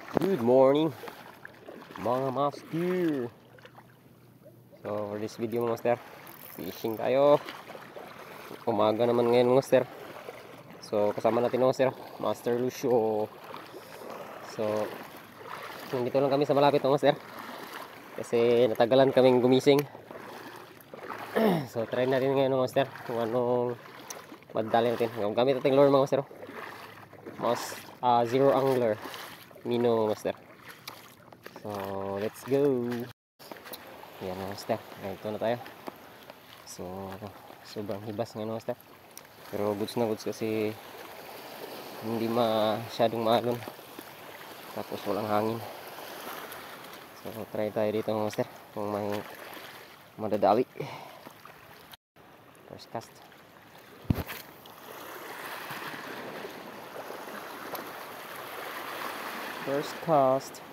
Good morning mga master. So for this video mga master, fishing tayo. Umaga naman ngayon mga master. So kasama natin mga master, Master Lucio. So nandito lang kami sa malapit mga master, kasi natagalan kaming gumising. So try natin ngayon mga master kung anong madali natin. Gamit natin lure mga master, zero angler Mino master. So let's go. Yan master, ganito na tayo. So sobrang hibas ngayon master, pero goods na goods kasi hindi masyadong maalon, tapos walang hangin. So try tayo dito master kung may madadali. First cast. First cast.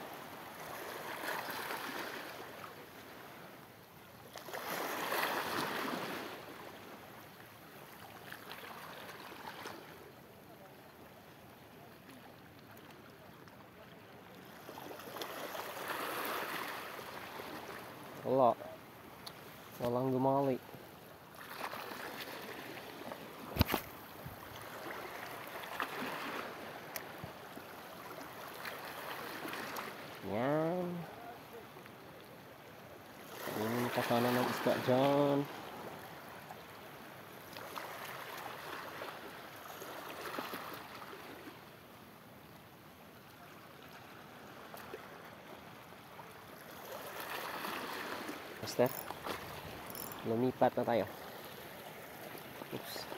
Walang gumali. Yan. Yung kasana ng isda dyan. Master, lumipat na tayo. Oops.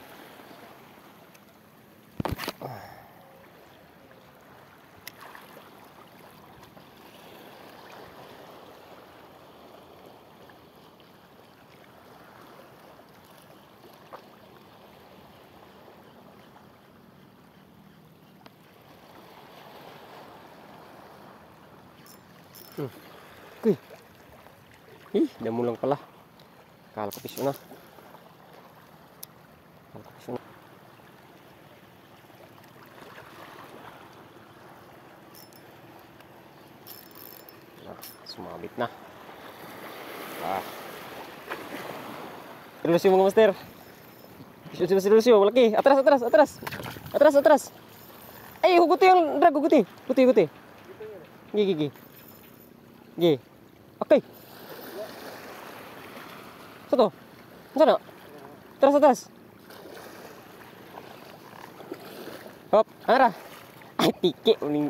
Uy. Damo lang pala. Kala ko pisyo na. Sumabit na. Lucio mga master. Lucio, malaki. Atras. Ay, huguti yung drag, huguti. Gigi. Okay. Satu. Sana. Atras. Hop, arah. Ay, tiki uning.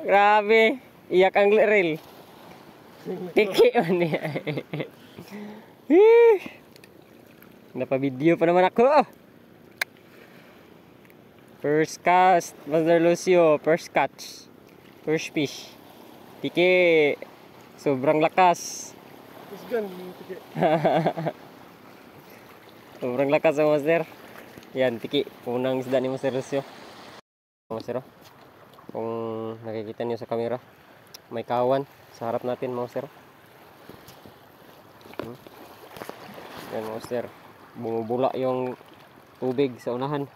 Grabe. Iyak ang reel. Tiki uning. Napa-video pa naman ako. First cast, Master Lucio. First catch. First fish. Tiki. Sobrang lakas. Sobrang lakas ang master. Yan, tiki. Unang isda ni Master Lucio. Master, kung nakikita niyo sa camera, may kawan sa harap natin master. Yan master. Bumubula yung tubig sa unahan.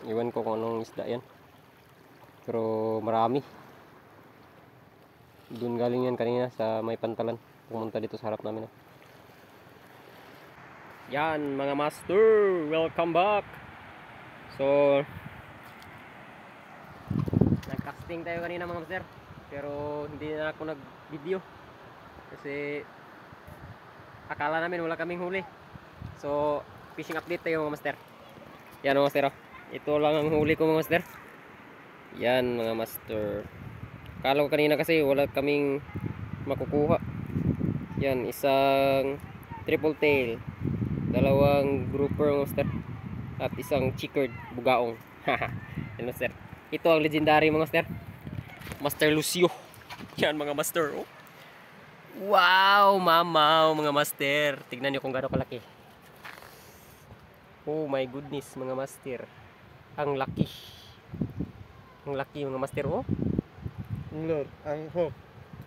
Iwan ko kung anong isda yan, pero marami. Doon galing yan kanina sa may pantalan, pumunta dito sa harap namin. Yan mga master, welcome back. So nag-casting tayo kanina mga master, pero hindi na ako nag-video kasi akala namin wala kaming huli. So fishing update tayo mga master. Yan mga master, ito lang ang huli ko mga master. Yan mga master. Kala ko kanina kasi wala kaming makukuha. Yan, isang triple tail, dalawang grouper mga master, at isang checkered bugaong. Yan master. Ito ang legendary mga master, Master Lucio. Yan mga master. Oh. Wow, mamaw mga master. Tignan nyo kung gaano kalaki. Oh my goodness mga master. Ang laki. Ang laki mga master. Oh. Ang hook.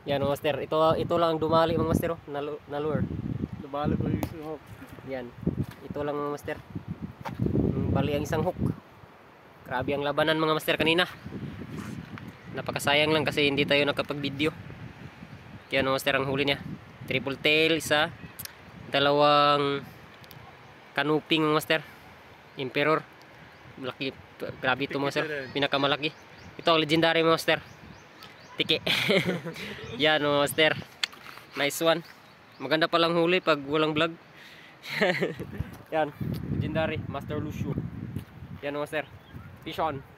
Yan mga master. Ito lang ang dumali mga master. Oh. Na lure. Dumali pa yung hook. Yan. Ito lang mga master. Bali ang isang hook. Grabe ang labanan mga master kanina. Napakasayang lang kasi hindi tayo nakapag-video. Kaya no master ang huli niya. Triple tail, isa. Dalawang kanuping mga master. Emperor. Malaki. Grabe ito mga master. Pinakamalaki. Ito ang legendary mga master. Tiki. Yan mga master. Nice one. Maganda palang huli pag walang vlog. Yan. Legendary. Master Lucio. Yan mga master. Fish on.